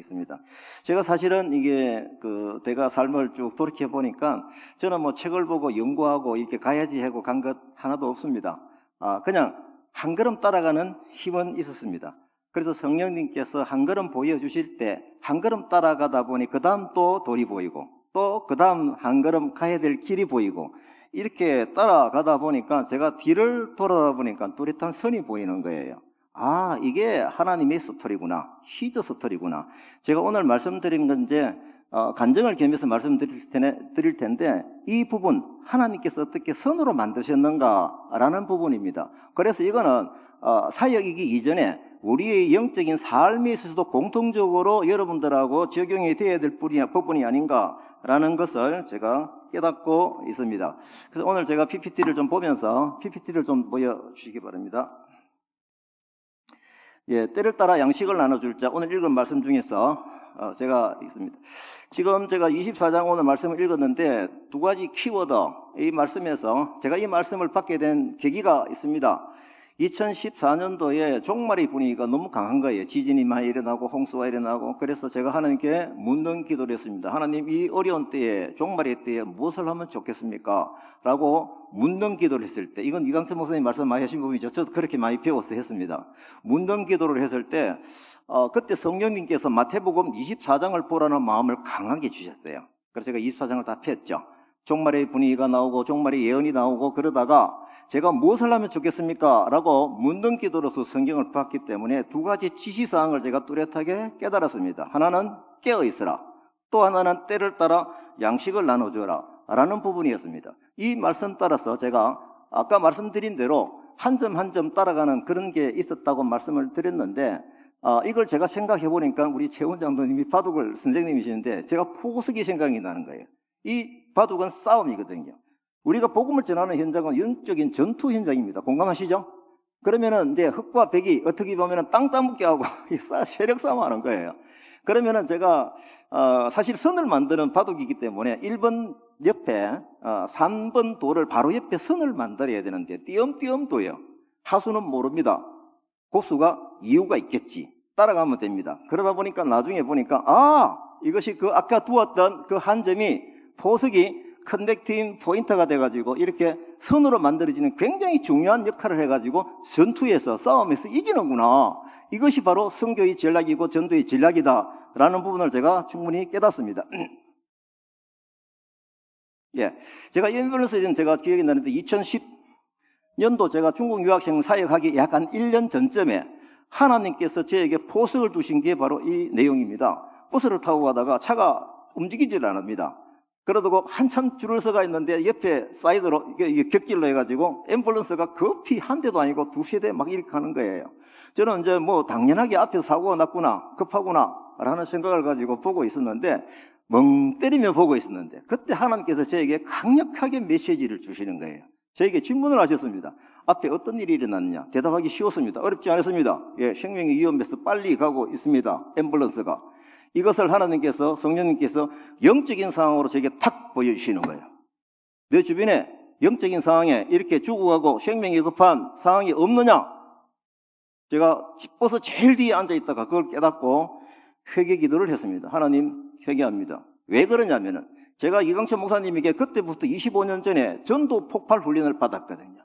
있습니다. 제가 사실은 이게 제가 삶을 쭉 돌이켜 보니까 저는 뭐 책을 보고 연구하고 이렇게 가야지 하고 간 것 하나도 없습니다. 그냥 한 걸음 따라가는 힘은 있었습니다. 그래서 성령님께서 한 걸음 보여주실 때 한 걸음 따라가다 보니 그 다음 또 돌이 보이고 또 그 다음 한 걸음 가야 될 길이 보이고 이렇게 따라가다 보니까 제가 뒤를 돌아다 보니까 뚜렷한 선이 보이는 거예요. 이게 하나님의 스토리구나. 히즈 스토리구나. 제가 오늘 말씀드린 건 이제 간증을 겸해서 말씀드릴 텐데 이 부분 하나님께서 어떻게 선으로 만드셨는가라는 부분입니다. 그래서 이거는 사역이기 이전에 우리의 영적인 삶에 있어서도 공통적으로 여러분들하고 적용이 되어야 될 부분이 아닌가라는 것을 제가 깨닫고 있습니다. 그래서 오늘 제가 PPT를 좀 보면서 PPT를 좀 보여주시기 바랍니다. 때를 따라 양식을 나눠줄 자, 오늘 읽은 말씀 중에서 제가 있습니다. 지금 제가 24장 오늘 말씀을 읽었는데 두 가지 키워드, 이 말씀에서 제가 이 말씀을 받게 된 계기가 있습니다. 2014년도에 종말의 분위기가 너무 강한 거예요. 지진이 많이 일어나고 홍수가 일어나고. 그래서 제가 하나님께 묻는 기도를 했습니다. 하나님, 이 어려운 때에, 종말의 때에 무엇을 하면 좋겠습니까? 라고 묻는 기도를 했을 때, 이건 이강철 목사님 말씀 많이 하신 부분이죠. 저도 그렇게 많이 배워서 했습니다. 묻는 기도를 했을 때 그때 성령님께서 마태복음 24장을 보라는 마음을 강하게 주셨어요. 그래서 제가 24장을 다 폈죠. 종말의 분위기가 나오고 종말의 예언이 나오고 그러다가 제가 무엇을 하면 좋겠습니까? 라고 묻는 기도로서 성경을 봤기 때문에 두 가지 지시사항을 제가 뚜렷하게 깨달았습니다. 하나는 깨어있으라, 또 하나는 때를 따라 양식을 나눠주라 라는 부분이었습니다. 이 말씀 따라서 제가 아까 말씀드린 대로 한 점 한 점 따라가는 그런 게 있었다고 말씀을 드렸는데 이걸 제가 생각해 보니까 우리 최훈 장로님이 바둑을 선생님이시는데 제가 포구석이 생각이 나는 거예요. 이 바둑은 싸움이거든요. 우리가 복음을 전하는 현장은 영적인 전투 현장입니다. 공감하시죠? 그러면은 이제 흑과 백이 어떻게 보면은 땅 따먹게 하고 세력 싸움 하는 거예요. 그러면은 제가 사실 선을 만드는 바둑이기 때문에 1번 옆에 3번 돌을 바로 옆에 선을 만들어야 되는데 띄엄띄엄 둬요. 하수는 모릅니다. 고수가 이유가 있겠지. 따라가면 됩니다. 그러다 보니까 나중에 보니까 이것이 아까 두었던 그 한 점이 포석이 커넥팅 포인트가 돼가지고 이렇게 선으로 만들어지는 굉장히 중요한 역할을 해가지고 전투에서 싸움에서 이기는구나. 이것이 바로 선교의 전략이고 전도의 전략이다 라는 부분을 제가 충분히 깨닫습니다. 제가 연변에서 제가 기억이 나는데 2010년도 제가 중국 유학생 사역하기 약 한 1년 전쯤에 하나님께서 저에게 포석을 두신 게 바로 이 내용입니다. 버스를 타고 가다가 차가 움직이질 않습니다. 그러다가 한참 줄을 서가 있는데 옆에 사이드로 곁길로 해가지고 앰뷸런스가 급히 한 대도 아니고 두세 대 막 이렇게 하는 거예요. 저는 이제 당연하게 앞에서 사고가 났구나, 급하구나 라는 생각을 가지고 보고 있었는데 멍 때리며 보고 있었는데 그때 하나님께서 저에게 강력하게 메시지를 주시는 거예요. 저에게 질문을 하셨습니다. 앞에 어떤 일이 일어났느냐? 대답하기 쉬웠습니다. 어렵지 않았습니다. 생명이 위험해서 빨리 가고 있습니다. 앰뷸런스가. 이것을 하나님께서, 성령님께서 영적인 상황으로 제게 탁 보여주시는 거예요. 내 주변에 영적인 상황에 이렇게 죽어가고 생명이 급한 상황이 없느냐? 제가 버스 제일 뒤에 앉아있다가 그걸 깨닫고 회개 기도를 했습니다. 하나님, 회개합니다. 왜 그러냐면은 제가 이강철 목사님에게 그때부터 25년 전에 전도 폭발 훈련을 받았거든요.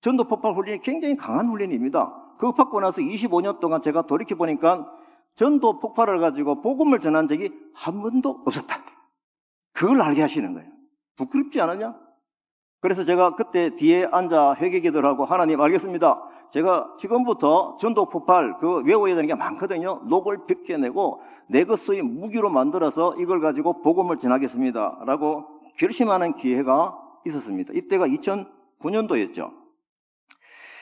전도 폭발 훈련이 굉장히 강한 훈련입니다. 그거 받고 나서 25년 동안 제가 돌이켜보니까 전도 폭발을 가지고 복음을 전한 적이 한 번도 없었다. 그걸 알게 하시는 거예요. 부끄럽지 않느냐? 그래서 제가 그때 뒤에 앉아 회개 기도를 하고 하나님 알겠습니다. 제가 지금부터 전도 폭발 외워야 되는 게 많거든요. 녹을 벗겨내고 내 것의 무기로 만들어서 이걸 가지고 복음을 전하겠습니다. 라고 결심하는 기회가 있었습니다. 이때가 2009년도였죠.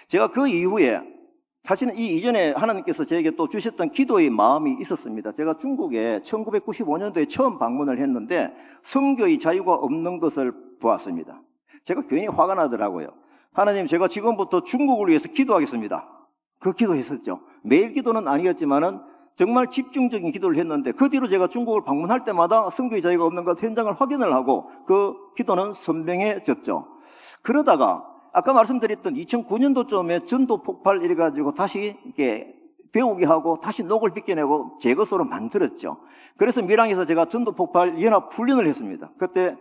제가 그 이후에 사실은 이 이전에 하나님께서 저에게 또 주셨던 기도의 마음이 있었습니다. 제가 중국에 1995년도에 처음 방문을 했는데 선교의 자유가 없는 것을 보았습니다. 제가 괜히 화가 나더라고요. 하나님, 제가 지금부터 중국을 위해서 기도하겠습니다. 그 기도했었죠. 매일 기도는 아니었지만은 정말 집중적인 기도를 했는데 그 뒤로 제가 중국을 방문할 때마다 선교의 자유가 없는 것 현장을 확인을 하고 그 기도는 선명해졌죠. 그러다가 아까 말씀드렸던 2009년도쯤에 전도 폭발 이래가지고 다시 이렇게 배우게 하고 다시 녹을 벗겨내고 제 것으로 만들었죠. 그래서 밀양에서 제가 전도폭발 연합 훈련을 했습니다. 그때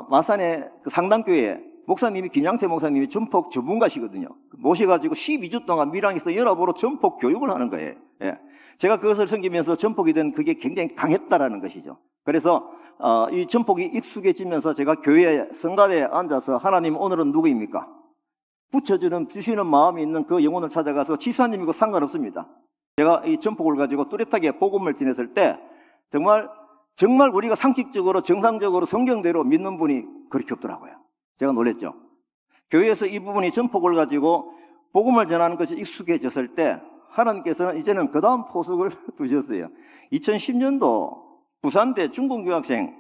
마산의 그 상당교회 목사님이 김양태 목사님이 전폭 전문가시거든요. 모셔가지고 12주 동안 밀양에서 연합으로 전폭 교육을 하는 거예요. 예. 제가 그것을 섬기면서 전폭이 된 그게 굉장히 강했다라는 것이죠. 그래서 이 전폭이 익숙해지면서 제가 교회 성가대에 앉아서 하나님 오늘은 누구입니까? 주시는 마음이 있는 그 영혼을 찾아가서 지사님이고 상관없습니다. 제가 이 전폭을 가지고 뚜렷하게 복음을 전했을 때 정말 우리가 상식적으로 정상적으로 성경대로 믿는 분이 그렇게 없더라고요. 제가 놀랬죠. 교회에서 이 부분이 전폭을 가지고 복음을 전하는 것이 익숙해졌을 때 하나님께서는 이제는 그 다음 포석을 두셨어요. 2010년도 부산대 중국 유학생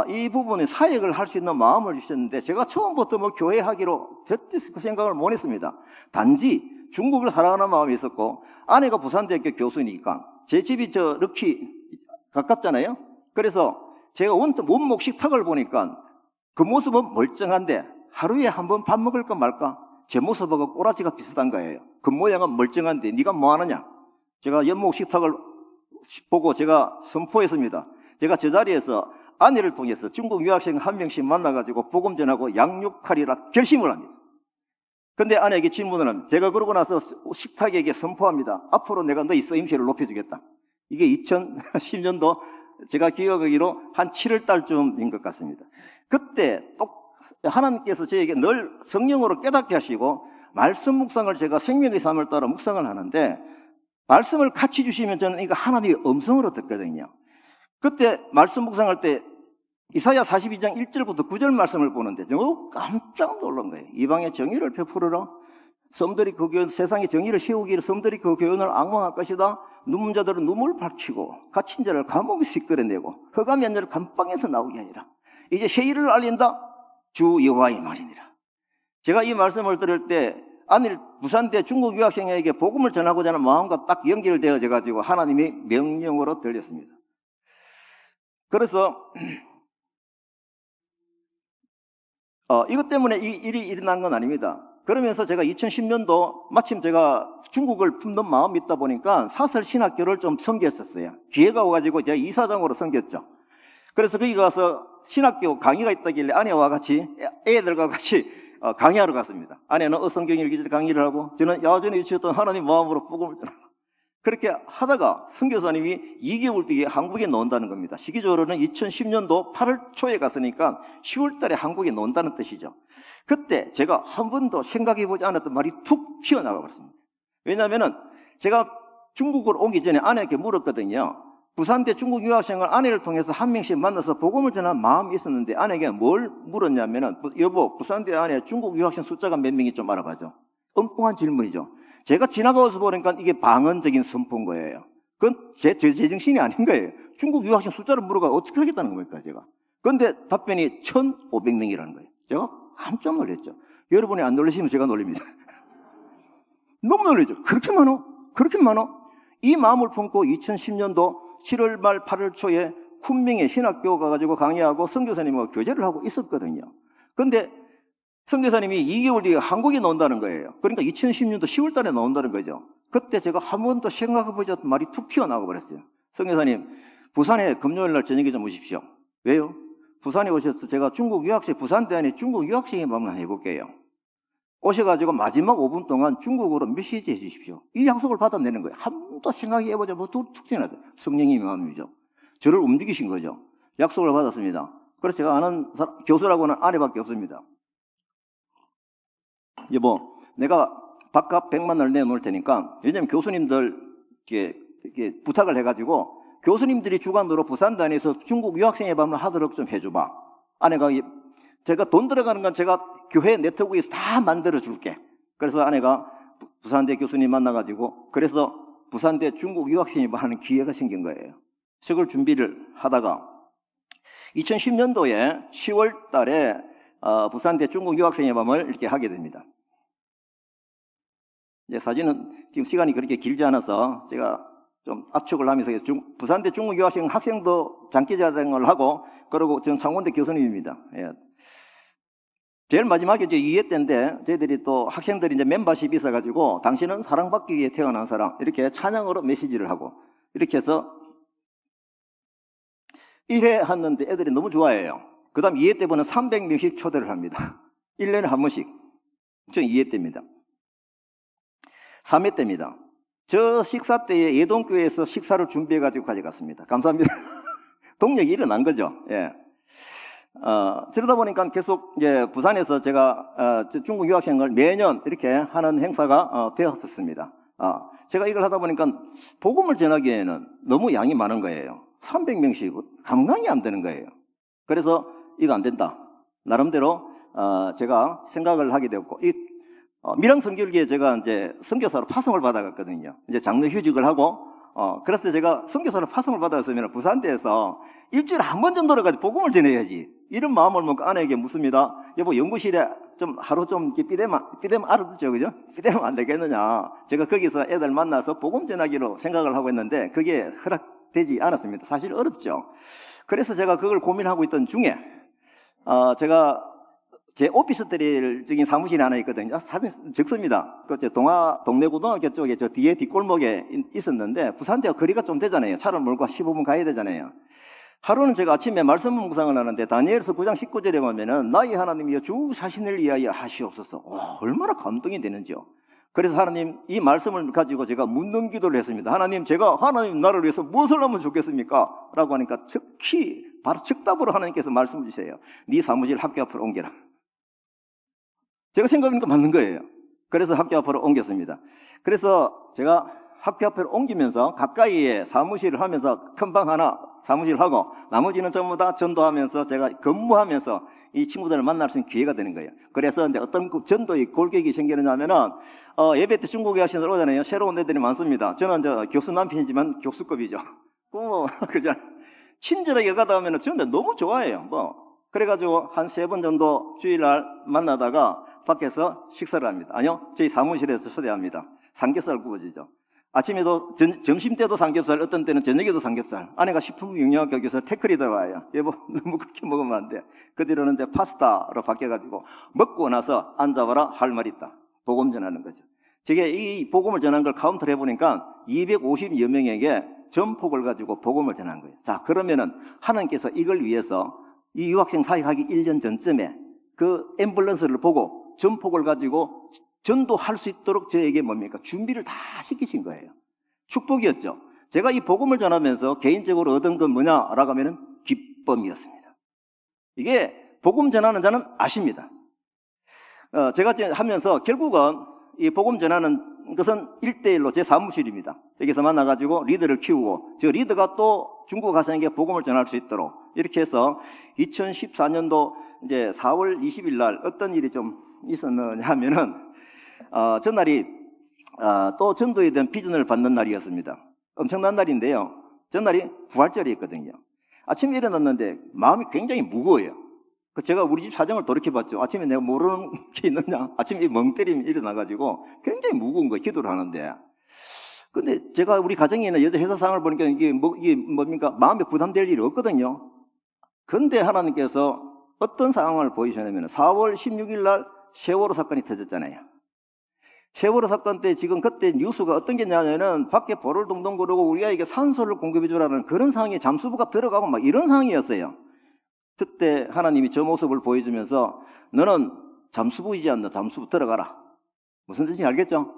이 부분에 사역을 할 수 있는 마음을 주셨는데 제가 처음부터 뭐 교회 하기로 절대 그 생각을 못 했습니다. 단지 중국을 사랑하는 마음이 있었고 아내가 부산대학교 교수니까 제 집이 저 럭키 가깝잖아요. 그래서 제가 원목 식탁을 보니까 그 모습은 멀쩡한데 하루에 한 번 밥 먹을까 말까 제 모습하고 꼬라지가 비슷한 거예요. 그 모양은 멀쩡한데 네가 뭐 하느냐. 제가 연목 식탁을 보고 제가 선포했습니다. 제가 저 자리에서 아내를 통해서 중국 유학생 한 명씩 만나가지고 복음 전하고 양육하리라 결심을 합니다. 근데 아내에게 질문을 합니다. 제가 그러고 나서 식탁에게 선포합니다. 앞으로 내가 너희 쓰임새를 높여주겠다. 이게 2010년도 제가 기억하기로 한 7월 달쯤인 것 같습니다. 그때 또 하나님께서 저에게 늘 성령으로 깨닫게 하시고 말씀 묵상을 제가 생명의 삶을 따라 묵상을 하는데 말씀을 같이 주시면 저는 이거 하나님의 음성으로 듣거든요. 그때 말씀 묵상할 때 이사야 42장 1절부터 9절 말씀을 보는데 너무 깜짝 놀란 거예요. 이방의 정의를 베풀어라. 섬들이 그 교훈, 세상의 정의를 세우기를 섬들이 그 교훈을 앙망할 것이다. 눈물 자들은 눈물을 밝히고 갇힌 자를 감옥에서 이끌어내고 흑암 연자를 감방에서 나오게 하리라. 이제 새 일을 알린다. 주 여호와의 말이니라. 제가 이 말씀을 들을 때 아내를 부산대 중국 유학생에게 복음을 전하고자 하는 마음과 딱 연결되어져 가지고 하나님이 명령으로 들렸습니다. 그래서 이것 때문에 이 일이 일어난 건 아닙니다. 그러면서 제가 2010년도 마침 제가 중국을 품는 마음이 있다 보니까 사설 신학교를 좀 섬겼었어요. 기회가 와가지고 제가 이사장으로 섬겼죠. 그래서 거기 가서 신학교 강의가 있다길래 아내와 같이 애들과 같이 강의하러 갔습니다. 아내는 어성경일 기절 강의를 하고 저는 야전에 유치했던 하나님 마음으로 복음을 전하고 그렇게 하다가 선교사님이 2개월 뒤에 한국에 나온다는 겁니다. 시기적으로는 2010년도 8월 초에 갔으니까 10월 달에 한국에 나온다는 뜻이죠. 그때 제가 한 번도 생각해보지 않았던 말이 툭 튀어나가 버렸습니다. 왜냐하면 제가 중국으로 오기 전에 아내에게 물었거든요. 부산대 중국 유학생을 아내를 통해서 한 명씩 만나서 복음을 전하는 마음이 있었는데 아내에게 뭘 물었냐면은 여보 부산대 안에 중국 유학생 숫자가 몇 명이 좀 알아봐줘. 엉뚱한 질문이죠. 제가 지나가서 보니까 이게 방언적인 선포인 거예요. 그건 제 정신이 아닌 거예요. 중국 유학생 숫자를 물어가 어떻게 하겠다는 겁니까 제가. 그런데 답변이 1,500명이라는 거예요. 제가 깜짝 놀랐죠. 여러분이 안 놀라시면 제가 놀랍니다. 너무 놀라죠. 그렇게 많어? 이 마음을 품고 2010년도 7월 말 8월 초에 쿤밍에 신학교 가가지고 강의하고 선교사님과 교제를 하고 있었거든요. 그런데 선교사님이 2개월 뒤에 한국에 나온다는 거예요. 그러니까 2010년도 10월 달에 나온다는 거죠. 그때 제가 한 번도 생각해보지 않던 말이 툭 튀어나와 버렸어요. 선교사님, 부산에 금요일 날 저녁에 좀 오십시오. 왜요? 부산에 오셔서 제가 중국 유학생, 부산대안에 중국 유학생의 마음을 해볼게요. 오셔가지고 마지막 5분 동안 중국어로 메시지 해주십시오. 이 약속을 받아내는 거예요. 한 번도 생각해보자 뭐 툭 튀어나왔어요. 성령님의 마음이죠. 저를 움직이신 거죠. 약속을 받았습니다. 그래서 제가 아는 교수라고는 아내밖에 없습니다. 여보, 내가 밥값 100만 원을 내놓을 테니까 왜냐면 교수님들 이렇게 부탁을 해가지고 교수님들이 주관으로 부산단에서 중국 유학생의 밤을 하도록 좀 해줘봐. 아내가 제가 돈 들어가는 건 제가 교회 네트워크에서 다 만들어 줄게. 그래서 아내가 부산대 교수님 만나가지고 그래서 부산대 중국 유학생이 하는 기회가 생긴 거예요. 그걸 준비를 하다가 2010년도에 10월 달에 부산대 중국 유학생의 밤을 이렇게 하게 됩니다. 이제 사진은 지금 시간이 그렇게 길지 않아서 제가 좀 압축을 하면서 부산대 중국 유학생 학생도 장기자랑을 하고 그리고 저는 창원대 교수님입니다. 예. 제일 마지막에 이제 2회 때인데 저희들이 또 학생들이 이제 멤버십이 있어가지고 당신은 사랑받기 위해 태어난 사람 이렇게 찬양으로 메시지를 하고 이렇게 해서 1회 했는데 애들이 너무 좋아해요. 그 다음 2회 때부터는 300명씩 초대를 합니다. 1년에 한 번씩. 저 2회 때입니다. 3회 때입니다. 저 식사 때에 예동교회에서 식사를 준비해가지고 가져갔습니다. 감사합니다. 동력이 일어난 거죠. 예. 그러다 보니까 계속 이제 부산에서 제가 중국 유학생을 매년 이렇게 하는 행사가 되었었습니다. 제가 이걸 하다 보니까 복음을 전하기에는 너무 양이 많은 거예요. 300명씩 감당이 안 되는 거예요. 그래서 이거 안 된다. 나름대로 제가 생각을 하게 되었고, 밀양 선교일기에 제가 이제 선교사로 파송을 받아갔거든요. 이제 장로 휴직을 하고, 그래서 제가 선교사로 파송을 받아갔으면 부산대에서 일주일에 한 번 정도로 가지고 복음을 전해야지. 이런 마음을 먹고 아내에게 묻습니다. 여보, 연구실에 좀 하루 좀 삐대면 알아듣죠, 그죠? 삐대면 안 되겠느냐. 제가 거기서 애들 만나서 복음 전하기로 생각을 하고 있는데 그게 허락되지 않았습니다. 사실 어렵죠. 그래서 제가 그걸 고민하고 있던 중에, 제가 제 오피스텔적인 사무실이 하나 있거든요. 사진 적습니다. 그 동래고등학교 쪽에 저 뒤에 뒷골목에 있었는데 부산대와 거리가 좀 되잖아요. 차를 몰고 15분 가야 되잖아요. 하루는 제가 아침에 말씀 묵상을 하는데 다니엘서 9장 19절에 보면은 나의 하나님이여 주 자신을 위하여 하시옵소서. 얼마나 감동이 되는지요. 그래서 하나님 이 말씀을 가지고 제가 묻는 기도를 했습니다. 하나님, 제가 하나님 나라를 위해서 무엇을 하면 좋겠습니까? 라고 하니까 특히 바로 즉답으로 하나님께서 말씀을 주세요. 네 사무실 학교 앞으로 옮겨라. 제가 생각하니까 맞는 거예요. 그래서 학교 앞으로 옮겼습니다. 그래서 제가 학교 앞으로 옮기면서 가까이에 사무실을 하면서 큰 방 하나 사무실을 하고 나머지는 전부 다 전도하면서 제가 근무하면서 이 친구들을 만날 수 있는 기회가 되는 거예요. 그래서 이제 어떤 전도의 골격이 생기느냐면은 예배 때 중국에 하시는 분 오잖아요. 새로운 애들이 많습니다. 저는 교수 남편이지만 교수급이죠. 그죠? 친절하게 가다 보면은 저는 너무 좋아해요. 그래가지고 한 3번 정도 주일날 만나다가 밖에서 식사를 합니다. 아니요, 저희 사무실에서 초대합니다. 삼겹살 구워지죠. 아침에도 점심 때도 삼겹살, 어떤 때는 저녁에도 삼겹살. 아내가 식품영양학과 교수 태클이 들어와요. 여보, 너무 그렇게 먹으면 안 돼. 그 뒤로는 이제 파스타로 바뀌어가지고 먹고 나서 앉아봐라 할 말 있다. 복음 전하는 거죠. 제가 이 복음을 전한 걸 카운트를 해보니까 250여 명에게 전폭을 가지고 복음을 전한 거예요. 자, 그러면은 하나님께서 이걸 위해서 이 유학생 사역하기 1년 전쯤에 그 앰뷸런스를 보고 전폭을 가지고 전도할 수 있도록 저에게 뭡니까? 준비를 다 시키신 거예요. 축복이었죠. 제가 이 복음을 전하면서 개인적으로 얻은 건 뭐냐라고 하면은 기쁨이었습니다. 이게 복음 전하는 자는 아십니다. 제가 하면서 결국은 이 복음 전하는 것은 1대1로 제 사무실입니다. 여기서 만나가지고 리더를 키우고 저 리더가 또 중국 가서에게 복음을 전할 수 있도록 이렇게 해서 2014년도 이제 4월 20일 날 어떤 일이 좀 있었느냐 하면은 전날이 또 전도에 대한 비전을 받는 날이었습니다. 엄청난 날인데요. 전날이 부활절이었거든요. 아침에 일어났는데 마음이 굉장히 무거워요. 제가 우리 집 사정을 돌이켜봤죠. 아침에 내가 모르는 게 있느냐? 아침에 멍 때리면 일어나가지고 굉장히 무거운 거 기도를 하는데, 근데 제가 우리 가정에 있는 여자 회사 상황을 보니까 이게 뭡니까? 마음에 부담될 일이 없거든요. 근데 하나님께서 어떤 상황을 보이시냐면 4월 16일 날 세월호 사건이 터졌잖아요. 세월호 사건 때 지금 그때 뉴스가 어떤 게 있냐면은 밖에 볼을 동동 구르고 우리가 이게 산소를 공급해 주라는 그런 상황에 잠수부가 들어가고 막 이런 상황이었어요. 그때 하나님이 저 모습을 보여주면서 너는 잠수부이지 않나 잠수부 들어가라. 무슨 뜻인지 알겠죠?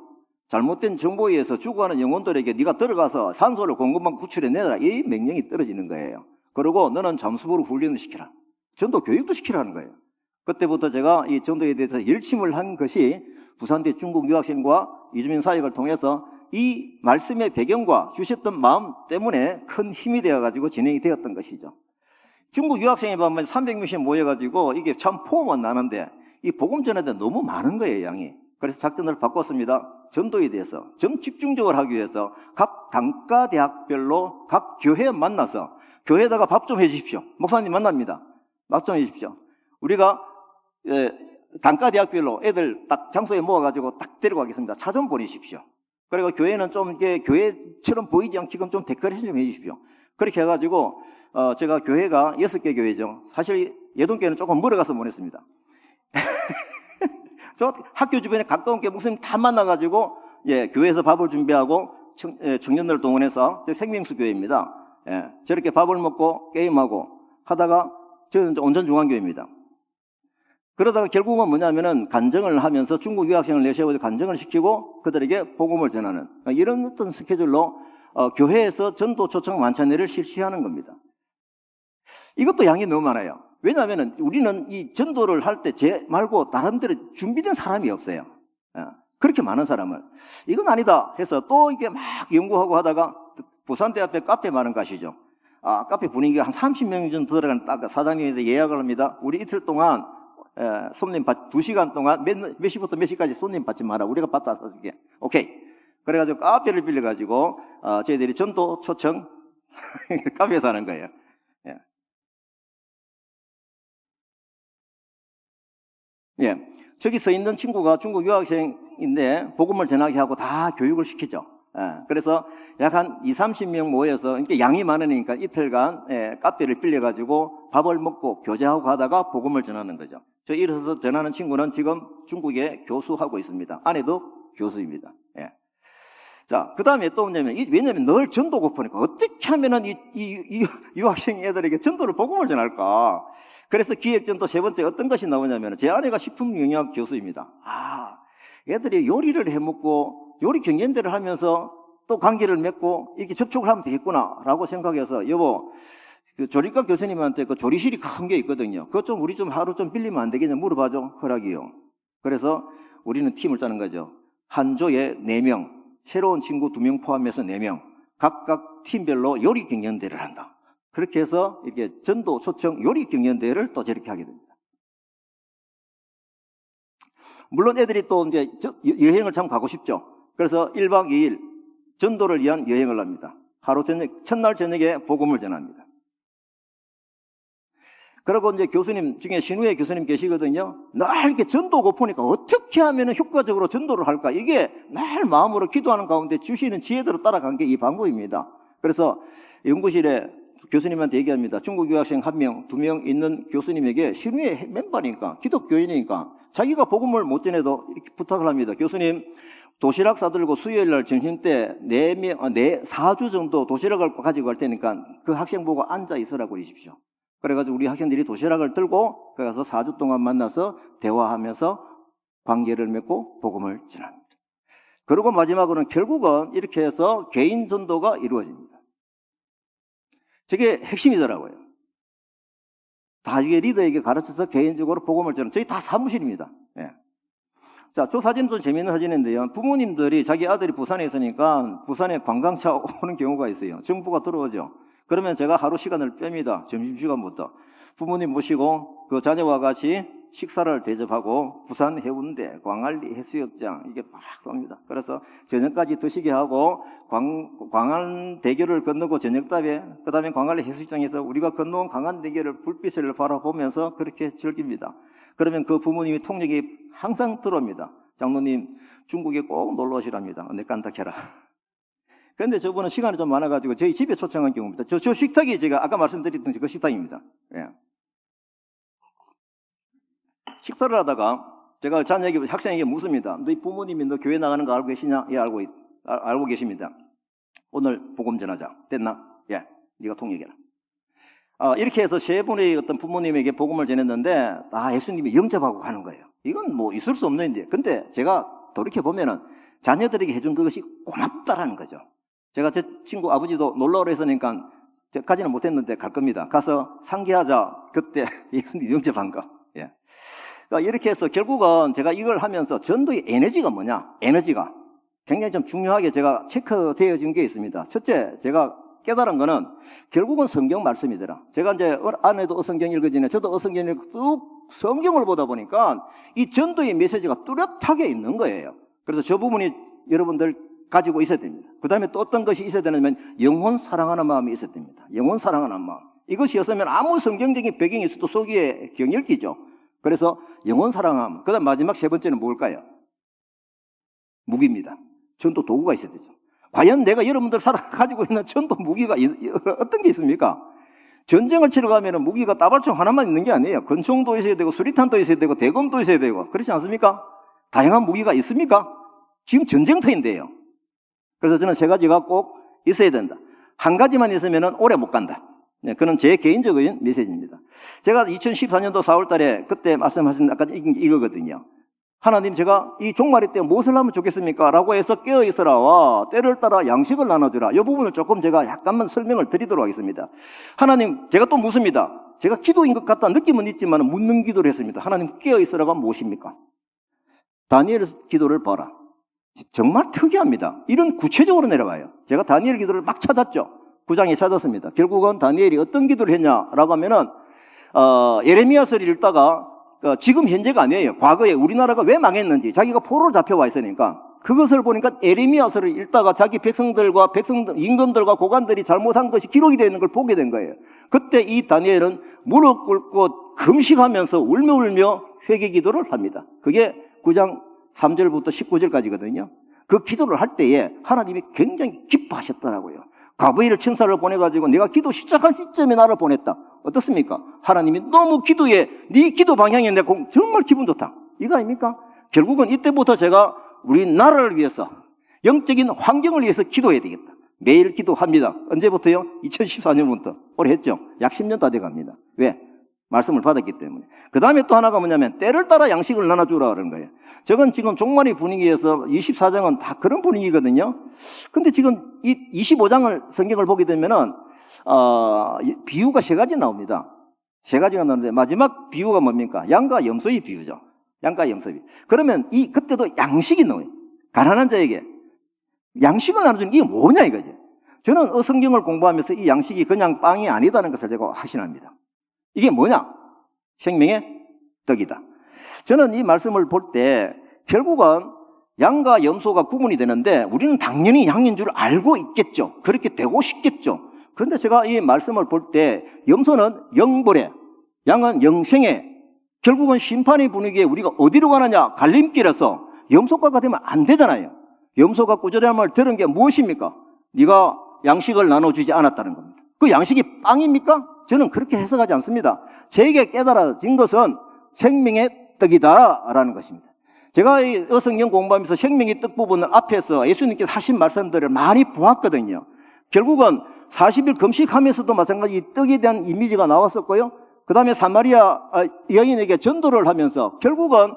잘못된 정보에 의해서 죽어가는 영혼들에게 네가 들어가서 산소를 공급만 구출해내라. 이 명령이 떨어지는 거예요. 그리고 너는 잠수부로 훈련을 시키라. 전도 교육도 시키라는 거예요. 그때부터 제가 이 전도에 대해서 열심을 한 것이 부산대 중국 유학생과 이주민 사역을 통해서 이 말씀의 배경과 주셨던 마음 때문에 큰 힘이 되어가지고 진행이 되었던 것이죠. 중국 유학생이 보면 300명씩 모여가지고 이게 참 포만 나는데 이 복음 전에도 너무 많은 거예요, 양이. 그래서 작전을 바꿨습니다. 전도에 대해서 좀 집중적으로 하기 위해서 각 단과대학별로 각 교회 만나서 교회에다가 밥 좀 해주십시오. 목사님 만납니다. 밥 좀 해주십시오. 우리가 단과대학별로 애들 딱 장소에 모아가지고 딱 데려가겠습니다. 차 좀 보내십시오. 그리고 교회는 좀 이게 교회처럼 보이지 않게끔 좀 데코레이션 좀 해주십시오. 그렇게 해가지고 제가 교회가 6개 교회죠. 사실 예동교회는 조금 멀어가서 보냈습니다. 저 학교 주변에 가까운 게 목사님 다 만나가지고, 예, 교회에서 밥을 준비하고, 청년들을 동원해서, 생명수 교회입니다. 예, 저렇게 밥을 먹고 게임하고 하다가, 저는 온천 중앙교회입니다. 그러다가 결국은 뭐냐면은 간증을 하면서 중국 유학생을 내세우고 간증을 시키고 그들에게 복음을 전하는 이런 어떤 스케줄로 교회에서 전도 초청 만찬회를 실시하는 겁니다. 이것도 양이 너무 많아요. 왜냐하면 우리는 이 전도를 할 때 제 말고 다른 데로 준비된 사람이 없어요. 그렇게 많은 사람을. 이건 아니다 해서 또 이게 막 연구하고 하다가 부산대 앞에 카페 많은 거 아시죠? 카페 분위기가 한 30명 정도 들어가는 딱 사장님에서 예약을 합니다. 우리 이틀 동안 손님 2시간 동안 몇 시부터 몇 시까지 손님 받지 마라. 우리가 받다 사줄게. 오케이. 그래가지고 카페를 빌려가지고 저희들이 전도 초청 카페에서 하는 거예요. 예. 예. 저기 서 있는 친구가 중국 유학생인데 복음을 전하게 하고 다 교육을 시키죠. 예. 그래서 약 한 30명 모여서 그러니까 양이 많으니까 이틀간 카페를 빌려가지고 밥을 먹고 교제하고 하다가 복음을 전하는 거죠. 저 이래서 전하는 친구는 지금 중국에 교수하고 있습니다. 아내도 교수입니다. 예. 자, 그 다음에 또 뭐냐면, 왜냐면 늘 전도 고프니까 어떻게 하면은 이 유학생 애들에게 전도를 복음을 전할까? 그래서 기획전도 세 번째 어떤 것이 나오냐면, 제 아내가 식품영양 교수입니다. 애들이 요리를 해 먹고 요리 경연대를 하면서 또 관계를 맺고 이렇게 접촉을 하면 되겠구나라고 생각해서 여보, 그 조리과 교수님한테 그 조리실이 큰 게 있거든요. 그것 좀 우리 좀 하루 좀 빌리면 안 되겠냐 물어봐줘. 허락이요. 그래서 우리는 팀을 짜는 거죠. 한 조에 4명, 새로운 친구 2명 포함해서 4명, 각각 팀별로 요리 경연대를 한다. 그렇게 해서 이렇게 전도 초청 요리 경연대회를 또 저렇게 하게 됩니다. 물론 애들이 또 이제 여행을 참 가고 싶죠. 그래서 1박 2일 전도를 위한 여행을 합니다. 하루 저녁, 첫날 저녁에 복음을 전합니다. 그리고 이제 교수님 중에 신우의 교수님 계시거든요. 날 이렇게 전도 고프니까 어떻게 하면 효과적으로 전도를 할까? 이게 날 마음으로 기도하는 가운데 주시는 지혜대로 따라간 게 이 방법입니다. 그래서 연구실에 교수님한테 얘기합니다. 중국 유학생 1명, 2명 있는 교수님에게 신우의 멤버니까, 기독교인이니까 자기가 복음을 못 전해도 이렇게 부탁을 합니다. 교수님, 도시락 싸들고 수요일 날 점심 때 4주 정도 도시락을 가지고 갈 테니까 그 학생 보고 앉아 있으라고 그러십시오. 그래가지고 우리 학생들이 도시락을 들고 가서 4주 동안 만나서 대화하면서 관계를 맺고 복음을 전합니다. 그리고 마지막으로는 결국은 이렇게 해서 개인 전도가 이루어집니다. 저게 핵심이더라고요. 다 이게 리더에게 가르쳐서 개인적으로 복음을 전하는, 저희 다 사무실입니다. 예. 자, 저 사진도 재미있는 사진인데요. 부모님들이 자기 아들이 부산에 있으니까 부산에 관광차 오는 경우가 있어요. 정부가 들어오죠. 그러면 제가 하루 시간을 뺍니다. 점심시간부터. 부모님 모시고 그 자녀와 같이 식사를 대접하고 부산 해운대, 광안리 해수욕장 이게 막 쏩니다. 그래서 저녁까지 드시게 하고 광안대교를 건너고 저녁답에 그 다음에 광안리 해수욕장에서 우리가 건너온 광안대교를 불빛을 바라보면서 그렇게 즐깁니다. 그러면 그 부모님이 통역이 항상 들어옵니다. 장로님 중국에 꼭 놀러 오시랍니다. 내 깐닥해라. 그런데 저분은 시간이 좀 많아가지고 저희 집에 초청한 경우입니다. 저 식탁이 제가 아까 말씀드렸던 그 식탁입니다. 예. 식사를 하다가 제가 자녀에게, 학생에게 묻습니다. 너희 부모님이 너 교회 나가는 거 알고 계시냐? 예, 알고 계십니다. 오늘 복음 전하자. 됐나? 예, 네가 통역해라. 이렇게 해서 세 분의 어떤 부모님에게 복음을 전했는데 다 예수님이 영접하고 가는 거예요. 이건 뭐 있을 수 없는 일이에요. 근데 제가 돌이켜보면은 자녀들에게 해준 그것이 고맙다라는 거죠. 제가 제 친구 아버지도 놀러 오라 했으니까 저까지는 못했는데 갈 겁니다. 가서 상기하자. 그때 예수님 영접한 거. 예. 그러니까 이렇게 해서 결국은 제가 이걸 하면서 전도의 에너지가 뭐냐? 에너지가 굉장히 좀 중요하게 제가 체크되어진 게 있습니다. 첫째, 제가 깨달은 거는 결국은 성경 말씀이더라. 제가 이제 아내도 어성경 읽어지네. 저도 어성경 읽고 쭉 성경을 보다 보니까 이 전도의 메시지가 뚜렷하게 있는 거예요. 그래서 저 부분이 여러분들 가지고 있어야 됩니다. 그 다음에 또 어떤 것이 있어야 되냐면 영혼 사랑하는 마음이 있어야 됩니다. 영혼 사랑하는 마음. 이것이 없으면 아무 성경적인 배경이 있어도 속에 경일기죠. 그래서 영혼 사랑함. 그 다음 마지막 세 번째는 뭘까요? 무기입니다. 전도 도구가 있어야 되죠. 과연 내가 여러분들 가지고 있는 전도 무기가 어떤 게 있습니까? 전쟁을 치러 가면 무기가 따발총 하나만 있는 게 아니에요. 권총도 있어야 되고 수리탄도 있어야 되고 대검도 있어야 되고 그렇지 않습니까? 다양한 무기가 있습니까? 지금 전쟁터인데요. 그래서 저는 세 가지가 꼭 있어야 된다. 한 가지만 있으면 오래 못 간다. 네, 그건 제 개인적인 메시지입니다. 제가 2014년도 4월 달에 그때 말씀하신 아까 이거거든요. 하나님, 제가 이 종말이 때 무엇을 하면 좋겠습니까? 라고 해서 깨어있으라와 때를 따라 양식을 나눠주라. 이 부분을 조금 제가 약간만 설명을 드리도록 하겠습니다. 하나님, 제가 또 묻습니다. 제가 기도인 것 같다 느낌은 있지만 묻는 기도를 했습니다. 하나님, 깨어있으라가 무엇입니까? 다니엘 기도를 봐라. 정말 특이합니다. 이런 구체적으로 내려와요. 제가 다니엘 기도를 막 찾았죠. 9장에 찾았습니다. 결국은 다니엘이 어떤 기도를 했냐라고 하면은 예레미야서를 읽다가 지금 현재가 아니에요. 과거에 우리나라가 왜 망했는지 자기가 포로로 잡혀와 있으니까 그것을 보니까 예레미야서를 읽다가 자기 백성들과 임금들과 고관들이 잘못한 것이 기록이 되어 있는 걸 보게 된 거예요. 그때 이 다니엘은 무릎 꿇고 금식하면서 울며 회개 기도를 합니다. 그게 9장 3절부터 19절까지거든요. 그 기도를 할 때에 하나님이 굉장히 기뻐하셨더라고요. 가브리엘 천사를 보내가지고 내가 기도 시작할 시점에 나를 보냈다. 어떻습니까? 하나님이 너무 기도에 네 기도 방향에 내가 정말 기분 좋다. 이거 아닙니까? 결국은 이때부터 제가 우리나라를 위해서 영적인 환경을 위해서 기도해야 되겠다. 매일 기도합니다. 언제부터요? 2014년부터. 올해 했죠? 약 10년 다 돼갑니다. 왜? 말씀을 받았기 때문에. 그 다음에 또 하나가 뭐냐면 때를 따라 양식을 나눠주라 그런 거예요. 저건 지금 종말의 분위기에서 24장은 다 그런 분위기거든요. 근데 지금 이 25장을 성경을 보게 되면은 비유가 세 가지 나옵니다. 세 가지가 나오는데 마지막 비유가 뭡니까? 양과 염소의 비유죠. 양과 염소의. 그러면 그때도 양식이 나와요. 가난한 자에게 양식을 나눠주는 게 뭐냐 이거죠. 저는 성경을 공부하면서 이 양식이 그냥 빵이 아니다는 것을 제가 확신합니다. 이게 뭐냐? 생명의 떡이다. 저는 이 말씀을 볼 때 결국은 양과 염소가 구분이 되는데 우리는 당연히 양인 줄 알고 있겠죠. 그렇게 되고 싶겠죠. 그런데 제가 이 말씀을 볼 때 염소는 영벌에, 양은 영생에, 결국은 심판의 분위기에 우리가 어디로 가느냐? 갈림길에서 염소가가 되면 안 되잖아요. 염소가 꾸준한 말을 들은 게 무엇입니까? 네가 양식을 나눠주지 않았다는 겁니다. 그 양식이 빵입니까? 저는 그렇게 해석하지 않습니다. 제게 깨달아진 것은 생명의 떡이다라는 것입니다. 제가 이 성경 공부하면서 생명의 떡 부분을 앞에서 예수님께서 하신 말씀들을 많이 보았거든요. 결국은 40일 금식하면서도 마찬가지 이 떡에 대한 이미지가 나왔었고요. 그 다음에 사마리아 여인에게 전도를 하면서 결국은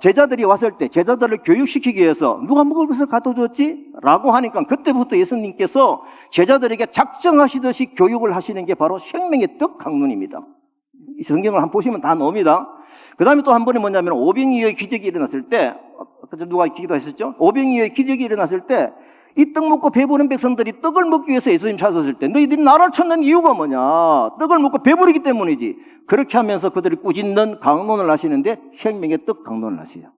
제자들이 왔을 때 제자들을 교육시키기 위해서 누가 먹을 것을 갖다 줬지? 라고 하니까 그때부터 예수님께서 제자들에게 작정하시듯이 교육을 하시는 게 바로 생명의 떡 강론입니다. 이 성경을 한번 보시면 다 나옵니다. 그 다음에 또 한 번이 뭐냐면 오병이어의 기적이 일어났을 때, 누가 기도했었죠? 오병이어의 기적이 일어났을 때 이 떡 먹고 배부른 백성들이 떡을 먹기 위해서 예수님 찾았을 때 너희들이 나를 찾는 이유가 뭐냐? 떡을 먹고 배부르기 때문이지. 그렇게 하면서 그들이 꾸짖는 강론을 하시는데 생명의 떡 강론을 하세요.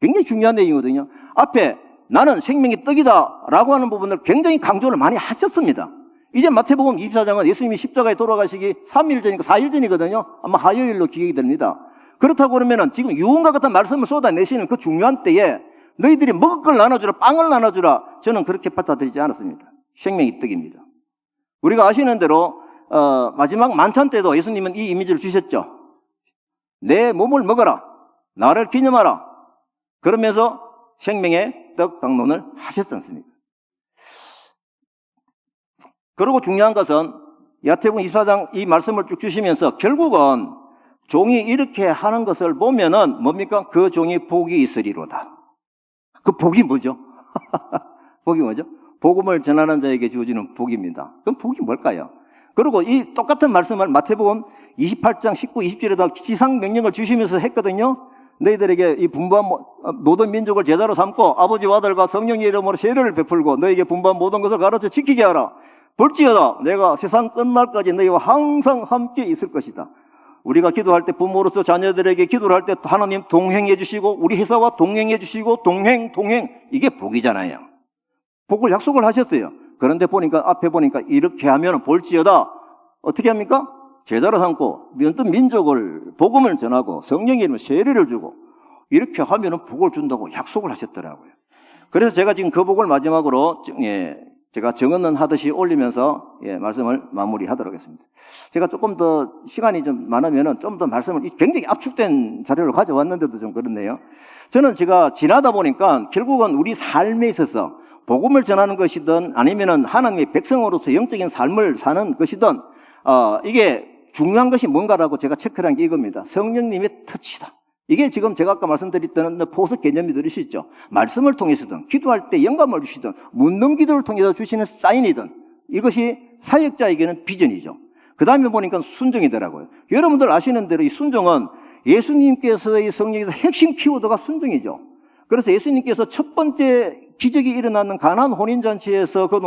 굉장히 중요한 내용이거든요. 앞에 나는 생명의 떡이다 라고 하는 부분을 굉장히 강조를 많이 하셨습니다. 이제 마태복음 24장은 예수님이 십자가에 돌아가시기 3일 전이니까 4일 전이거든요. 아마 화요일로 기억이 됩니다. 그렇다고 그러면 지금 유언과 같은 말씀을 쏟아내시는 그 중요한 때에 너희들이 먹을 걸 나눠주라, 빵을 나눠주라. 저는 그렇게 받아들이지 않았습니다. 생명의 떡입니다. 우리가 아시는 대로 마지막 만찬 때도 예수님은 이 이미지를 주셨죠. 내 몸을 먹어라. 나를 기념하라. 그러면서 생명의 떡 강론을 하셨지 않습니까? 그리고 중요한 것은 마태복음 24장 이 말씀을 쭉 주시면서 결국은 종이 이렇게 하는 것을 보면은 뭡니까? 그 종이 복이 있으리로다. 그 복이 뭐죠? 복이 뭐죠? 복음을 전하는 자에게 주어지는 복입니다. 그럼 복이 뭘까요? 그리고 이 똑같은 말씀을 마태복음 28장 19, 20절에다 지상 명령을 주시면서 했거든요. 너희들에게 이 분부한 모든 민족을 제자로 삼고 아버지와 아들과 성령의 이름으로 세례를 베풀고 너희에게 분부한 모든 것을 가르쳐 지키게 하라. 볼지어다 내가 세상 끝날까지 너희와 항상 함께 있을 것이다. 우리가 기도할 때 부모로서 자녀들에게 기도를 할 때 하나님 동행해 주시고 우리 회사와 동행해 주시고 동행 이게 복이잖아요. 복을 약속을 하셨어요. 그런데 보니까 앞에 보니까 이렇게 하면 볼지어다 어떻게 합니까? 제자로 삼고 어떤 민족을 복음을 전하고 성령의 이름으로 세례를 주고 이렇게 하면 복을 준다고 약속을 하셨더라고요. 그래서 제가 지금 그 복을 마지막으로 제가 정언은 하듯이 올리면서 말씀을 마무리하도록 하겠습니다. 제가 조금 더 시간이 좀 많으면은 좀 더 말씀을 굉장히 압축된 자료를 가져왔는데도 좀 그렇네요. 저는 제가 지나다 보니까 결국은 우리 삶에 있어서 복음을 전하는 것이든 아니면은 하나님의 백성으로서 영적인 삶을 사는 것이든 이게 중요한 것이 뭔가라고 제가 체크를 한 게 이겁니다. 성령님의 터치다. 이게 지금 제가 아까 말씀드렸던 포스 개념이 들으시죠? 말씀을 통해서든 기도할 때 영감을 주시든 묻는 기도를 통해서 주시는 사인이든 이것이 사역자에게는 비전이죠. 그 다음에 보니까 순종이더라고요. 여러분들 아시는 대로 이 순종은 예수님께서의 성령에서 핵심 키워드가 순종이죠. 그래서 예수님께서 첫 번째 기적이 일어나는 가나안 혼인잔치에서 그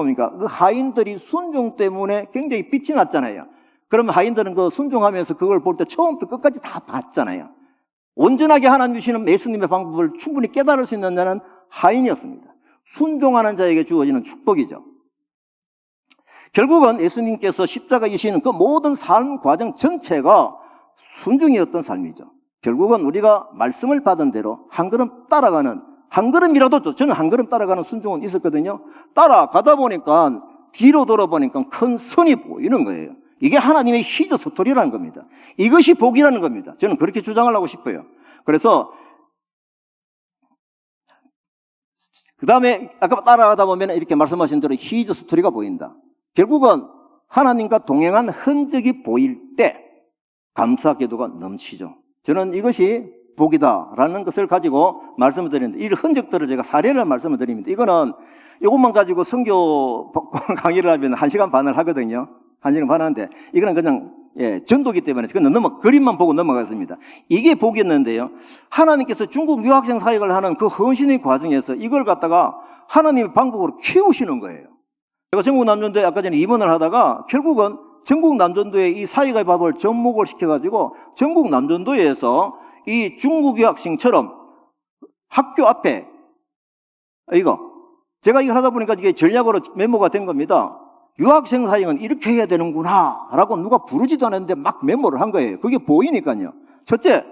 하인들이 순종 때문에 굉장히 빛이 났잖아요. 그러면 하인들은 그 순종하면서 그걸 볼 때 처음부터 끝까지 다 봤잖아요. 온전하게 하나님 주시는 예수님의 방법을 충분히 깨달을 수 있는 자는 하인이었습니다. 순종하는 자에게 주어지는 축복이죠. 결국은 예수님께서 십자가이시는 그 모든 삶 과정 전체가 순종이었던 삶이죠. 결국은 우리가 말씀을 받은 대로 한 걸음 따라가는, 한 걸음이라도, 저는 한 걸음 따라가는 순종은 있었거든요. 따라가다 보니까 뒤로 돌아보니까 큰 선이 보이는 거예요. 이게 하나님의 히저 스토리라는 겁니다. 이것이 복이라는 겁니다. 저는 그렇게 주장을 하고 싶어요. 그래서 그 다음에 아까 따라가다 보면 이렇게 말씀하신 대로 히저 스토리가 보인다. 결국은 하나님과 동행한 흔적이 보일 때 감사 기도가 넘치죠. 저는 이것이 복이다라는 것을 가지고 말씀을 드리는데, 이 흔적들을 제가 사례를 말씀을 드립니다. 이거는 이것만 가지고 선교 강의를 하면 1시간 반을 하거든요. 1시간 반 하는데, 이거는 그냥 전도기 때문에 그건 그림만 보고 넘어갔습니다. 이게 복이었는데요. 하나님께서 중국 유학생 사역을 하는 그 헌신의 과정에서 이걸 갖다가 하나님의 방법으로 키우시는 거예요. 제가 전국 남전도에 아까 전에 입원을 하다가 결국은 전국 남전도에 이 사역의 밥을 접목을 시켜가지고 전국 남전도에서 이 중국 유학생처럼 학교 앞에 제가 이거 하다 보니까 이게 전략으로 메모가 된 겁니다. 유학생 사역은 이렇게 해야 되는구나 라고 누가 부르지도 않았는데 막 메모를 한 거예요. 그게 보이니까요. 첫째,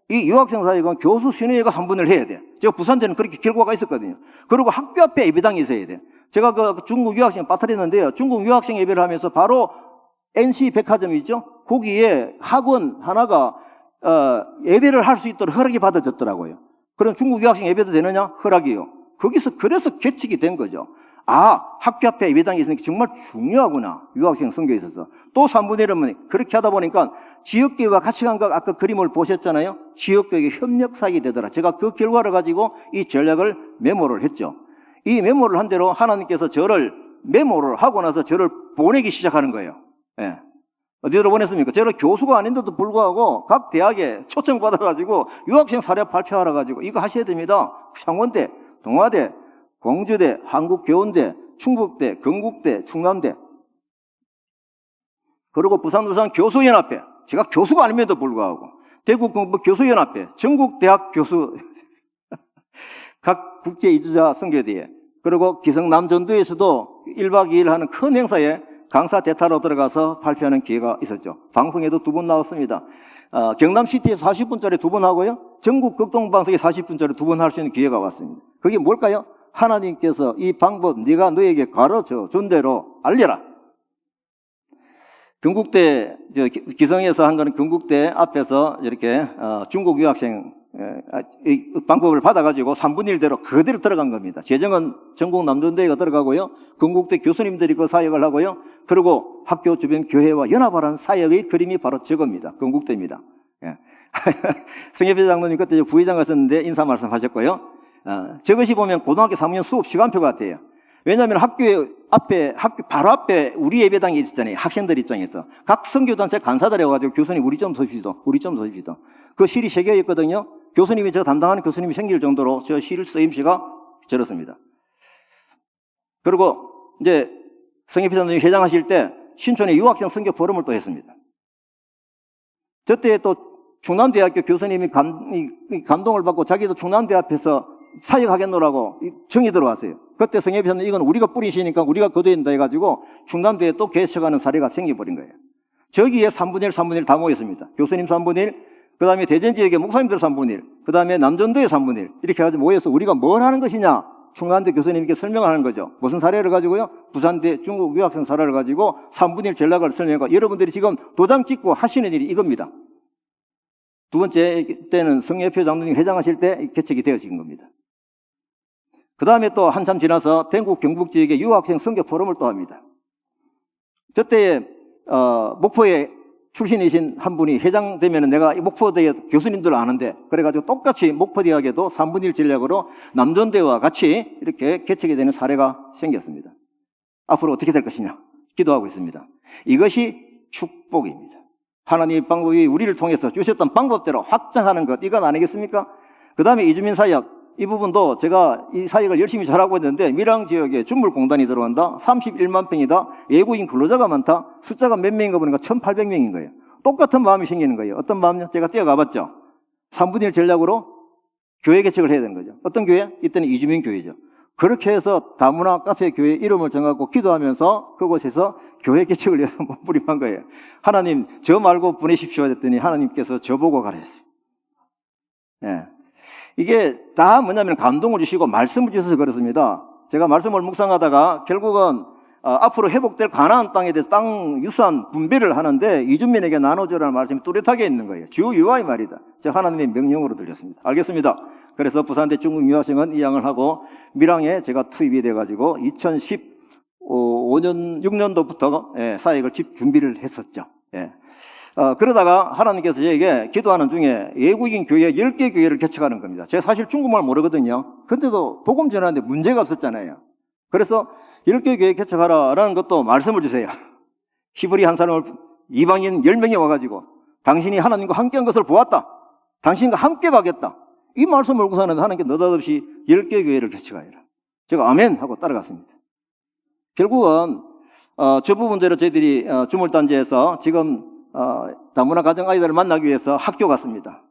이 유학생 사역은 교수 신의회가 3분을 해야 돼. 제가 부산대는 그렇게 결과가 있었거든요. 그리고 학교 앞에 예배당이 있어야 돼. 제가 그 중국 유학생 빠뜨렸는데요. 중국 유학생 예배를 하면서 바로 NC 백화점 있죠? 거기에 학원 하나가 예배를 할 수 있도록 허락이 받아졌더라고요. 그럼 중국 유학생 예배도 되느냐? 허락이요. 거기서 그래서 개척이 된 거죠. 학교 앞에 예배당이 있으니까 정말 중요하구나. 유학생 선교에 있어서. 또 3분의 1은 그렇게 하다 보니까 지역교회와 같이 간 거 아까 그림을 보셨잖아요. 지역교회 협력 사역이 되더라. 제가 그 결과를 가지고 이 전략을 메모를 했죠. 이 메모를 한 대로 하나님께서 저를 메모를 하고 나서 저를 보내기 시작하는 거예요. 어디로 보냈습니까? 저를 교수가 아닌데도 불구하고 각 대학에 초청받아가지고 유학생 사례 발표하러 가지고 이거 하셔야 됩니다. 창원대, 동아대, 공주대, 한국교원대, 충북대, 건국대, 충남대, 그리고 부산 교수연합회, 제가 교수가 아님에도 불구하고 대구 교수연합회, 전국대학 교수 각 국제 이주자 선교대회, 그리고 기성 남전도에서도 1박 2일 하는 큰 행사에 강사 대타로 들어가서 발표하는 기회가 있었죠. 방송에도 2번 나왔습니다. 경남시티에서 40분짜리 2번 하고요. 전국 극동방송에 40분짜리 2번 할 수 있는 기회가 왔습니다. 그게 뭘까요? 하나님께서 이 방법 네가 너에게 가르쳐 준 대로 알려라. 경국대, 기성에서 한 거는 경국대 앞에서 이렇게 중국 유학생 이 방법을 받아가지고 3분의 1대로 그대로 들어간 겁니다. 재정은 전국 남전대회가 들어가고요. 건국대 교수님들이 그 사역을 하고요. 그리고 학교 주변 교회와 연합하라는 사역의 그림이 바로 저겁니다. 건국대입니다. 성협회 장로님 그때 부회장 하셨는데 인사 말씀하셨고요. 저것이 보면 고등학교 3학년 수업 시간표 같아요. 왜냐하면 학교 바로 앞에 우리 예배당이 있었잖아요. 학생들 입장에서. 각 선교단체 간사들 해가지고 교수님 우리 좀 서십시오. 그 실이 3개였거든요. 교수님이 저 담당하는 교수님이 생길 정도로 저 실 쓰임새가 저렇습니다. 그리고 이제 성협회 장로님 회장하실 때 신촌에 유학생 선교 포럼을 또 했습니다. 저때 또 충남대학교 교수님이 감동을 받고 자기도 충남대 앞에서 사역하겠노라고 정이 들어왔어요. 그때 성협회는 이건 우리가 뿌리시니까 우리가 거둬야 된다 해가지고 충남대에 또 개척하는 사례가 생겨버린 거예요. 저기에 3분의 1 다 모였습니다. 교수님 3분의 1, 그 다음에 대전지역의 목사님들 3분의 1, 그 다음에 남전도에 3분의 1 이렇게 해가지고 모여서 우리가 뭘 하는 것이냐 충남대 교수님께 설명하는 거죠. 무슨 사례를 가지고요? 부산대 중국 유학생 사례를 가지고 3분의 1 전략을 설명하고 여러분들이 지금 도장 찍고 하시는 일이 이겁니다. 두 번째 때는 성예표 장로님 회장하실 때 개척이 되어진 겁니다. 그 다음에 또 한참 지나서 대구 경북 지역에 유학생 선교 포럼을 또 합니다. 저때 목포에 출신이신 한 분이 회장 되면 내가 목포대에 교수님들 아는데 그래가지고 똑같이 목포대학에도 3분의 1 전략으로 남전대와 같이 이렇게 개척이 되는 사례가 생겼습니다. 앞으로 어떻게 될 것이냐 기도하고 있습니다. 이것이 축복입니다. 하나님의 방법이 우리를 통해서 주셨던 방법대로 확장하는 것 이건 아니겠습니까? 그 다음에 이주민 사역 이 부분도 제가 이 사역을 열심히 잘하고 있는데 밀양 지역에 준물공단이 들어간다. 31만 평이다. 외국인 근로자가 많다. 숫자가 몇 명인가 보니까 1800명인 거예요. 똑같은 마음이 생기는 거예요. 어떤 마음이요? 제가 뛰어가봤죠. 3분의 1 전략으로 교회 개척을 해야 되는 거죠. 어떤 교회? 이때는 이주민 교회죠. 그렇게 해서 다문화 카페 교회 이름을 정하고 기도하면서 그곳에서 교회 개척을 위해서 몸부림한 거예요. 하나님 저 말고 보내십시오 했더니 하나님께서 저보고 가라 했어요. 네. 이게 다 뭐냐면 감동을 주시고 말씀을 주셔서 그렇습니다. 제가 말씀을 묵상하다가 결국은 앞으로 회복될 가나안 땅에 대해서 땅 유산 분배를 하는데 이주민에게 나눠주라는 말씀이 뚜렷하게 있는 거예요. 주유와의 말이다. 제가 하나님의 명령으로 들렸습니다. 알겠습니다. 그래서 부산대 중국 유학생은 이양을 하고 밀양에 제가 투입이 돼가지고 2015년 6년도부터 사역을 준비를 했었죠. 그러다가 하나님께서 저에게 기도하는 중에 외국인 교회 10개 교회를 개척하는 겁니다. 제가 사실 중국말 모르거든요. 근데도 복음 전하는데 문제가 없었잖아요. 그래서 10개 교회 개척하라라는 것도 말씀을 주세요. 히브리 한 사람을 이방인 10명이 와가지고 당신이 하나님과 함께한 것을 보았다. 당신과 함께 가겠다. 이 말씀을 울고 사는데 하나님께 느닷없이 10개 교회를 개척하여라. 제가 아멘 하고 따라갔습니다. 결국은 저 부분대로 저희들이 주물단지에서 지금 다문화 가정 아이들을 만나기 위해서 학교 갔습니다.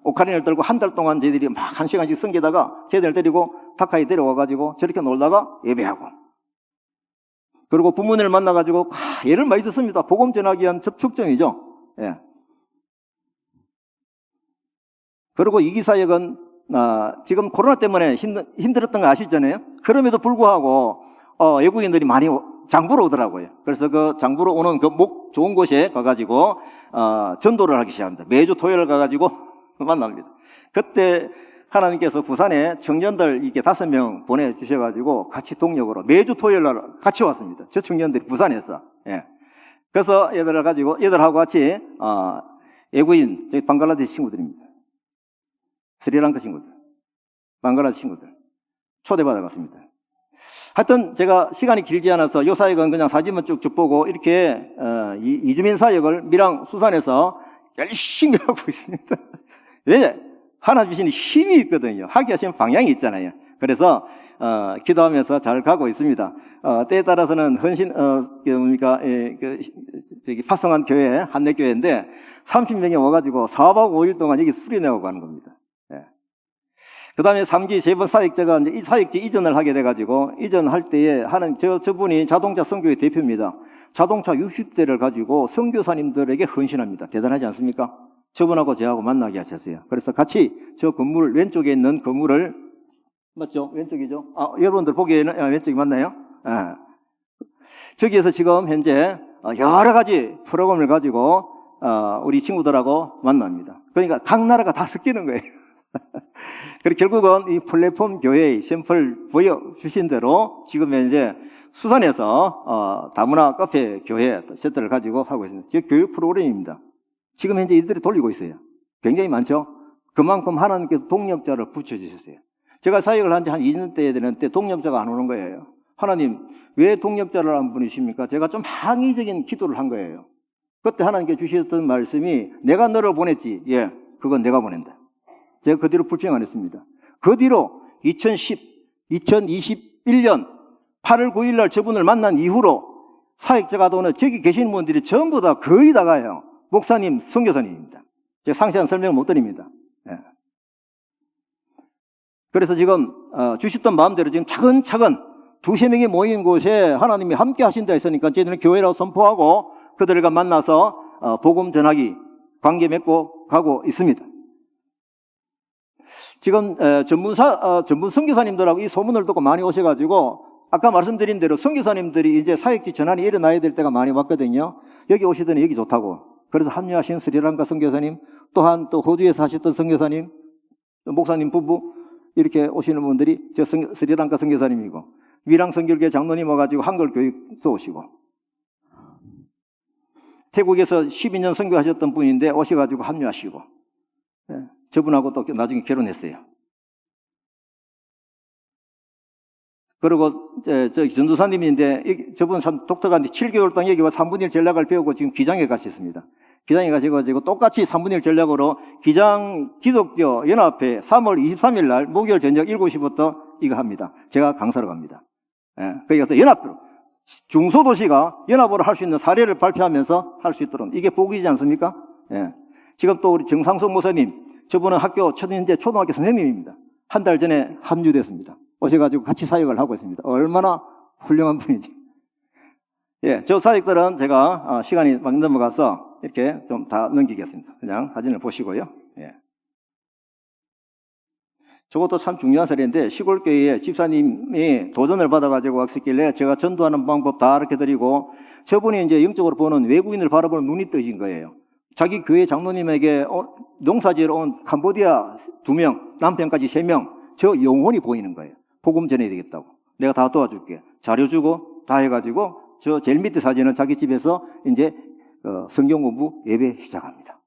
오카린을 들고 한 달 동안 저희들이 막 1시간씩 섬기다가 걔들 데리고 타카에 데려와가지고 저렇게 놀다가 예배하고 그리고 부모님을 만나가지고 예를 많이 썼습니다. 복음 전하기 위한 접촉점이죠. 그리고 이기사역은 지금 코로나 때문에 힘들었던 거 아시잖아요. 그럼에도 불구하고 외국인들이 많이 장보러 오더라고요. 그래서 그 장보러 오는 그 목 좋은 곳에 가가지고 전도를 하기 시작합니다. 매주 토요일 가가지고 만납니다. 그때 하나님께서 부산에 청년들 이렇게 5명 보내주셔가지고 같이 동력으로 매주 토요일 날 같이 왔습니다. 저 청년들이 부산에서. 그래서 얘들하고 같이 외국인 저희 방글라데시 친구들입니다. 스리랑카 친구들, 방글라데시 친구들 초대받아갔습니다. 하여튼 제가 시간이 길지 않아서 이 사역은 그냥 사진만 쭉쭉 보고 이렇게 이주민 사역을 밀양 수산에서 열심히 하고 있습니다. 왜? 하나 주신 힘이 있거든요. 하게 하신 방향이 있잖아요. 그래서 기도하면서 잘 가고 있습니다. 때에 따라서는 파송한 교회, 한내교회인데 30명이 와가지고 4박 5일 동안 여기 수련회하고 가는 겁니다. 그 다음에 3기 재번 사역자가 이제 이 사역지 이전을 하게 돼가지고 이전할 때에 저분이 자동차 선교회 대표입니다. 자동차 60대를 가지고 선교사님들에게 헌신합니다. 대단하지 않습니까? 저분하고 저하고 만나게 하셨어요. 그래서 같이 저 건물 왼쪽에 있는 건물을 맞죠? 왼쪽이죠? 여러분들 보기에는 왼쪽이 맞나요? 저기에서 지금 현재 여러 가지 프로그램을 가지고 우리 친구들하고 만납니다. 그러니까 각 나라가 다 섞이는 거예요. 그리고 결국은 이 플랫폼 교회의 샘플 보여주신 대로 지금 현재 수산에서 다문화 카페 교회 세트를 가지고 하고 있습니다. 즉 교육 프로그램입니다. 지금 현재 이들이 돌리고 있어요. 굉장히 많죠. 그만큼 하나님께서 동력자를 붙여주셨어요. 제가 사역을 한 지 한 2년 때 되는데 동력자가 안 오는 거예요. 하나님 왜 동력자를 안 보내십니까? 제가 좀 항의적인 기도를 한 거예요. 그때 하나님께 주셨던 말씀이 내가 너를 보냈지. 그건 내가 보낸다. 제가 그 뒤로 불평 안 했습니다. 그 뒤로 2021년 8월 9일 날 저분을 만난 이후로 사역자가 오늘 저기 계시는 분들이 전부 다 거의 다 가요. 목사님, 선교사님입니다. 제가 상세한 설명을 못 드립니다. 그래서 지금 주셨던 마음대로 지금 차근차근 2-3명이 모인 곳에 하나님이 함께 하신다 했으니까 저희들은 교회라고 선포하고 그들과 만나서 복음 전하기 관계 맺고 가고 있습니다. 지금 전문 선교사님들하고 이 소문을 듣고 많이 오셔가지고 아까 말씀드린 대로 선교사님들이 이제 사역지 전환이 일어나야 될 때가 많이 왔거든요. 여기 오시더니 여기 좋다고. 그래서 합류하신 스리랑카 선교사님, 또한 또 호주에서 하셨던 선교사님, 목사님 부부 이렇게 오시는 분들이 저 스리랑카 선교사님이고, 위랑 선교교회 장로님 와가지고 한글 교육도 오시고, 태국에서 12년 선교하셨던 분인데 오셔가지고 합류하시고, 저분하고 또 나중에 결혼했어요. 그리고 저 전도사님인데 저분 참 독특한데 7개월 동안 여기 와 3분의 1 전략을 배우고 지금 기장에 가셨습니다. 기장에 가셔가지고 똑같이 3분의 1 전략으로 기장 기독교 연합회 3월 23일 날 목요일 저녁 7시부터 이거 합니다. 제가 강사로 갑니다. 거기 가서 연합으로 중소도시가 연합으로 할 수 있는 사례를 발표하면서 할 수 있도록, 이게 복이지 않습니까? 지금 또 우리 정상석 목사님, 저분은 현재 초등학교 선생님입니다. 한 달 전에 합류됐습니다. 오셔가지고 같이 사역을 하고 있습니다. 얼마나 훌륭한 분이지. 저 사역들은 제가 시간이 막 넘어가서 이렇게 좀 다 넘기겠습니다. 그냥 사진을 보시고요. 저것도 참 중요한 사례인데, 시골교회에 집사님이 도전을 받아가지고 왔었길래 제가 전도하는 방법 다 이렇게 드리고, 저분이 이제 영적으로 보는 외국인을 바라보는 눈이 떠진 거예요. 자기 교회 장로님에게 농사지으러 온 캄보디아 2명, 남편까지 3명, 저 영혼이 보이는 거예요. 복음 전해야 되겠다고. 내가 다 도와줄게. 자료 주고 다 해가지고, 저 제일 밑에 사진은 자기 집에서 이제 성경 공부 예배 시작합니다.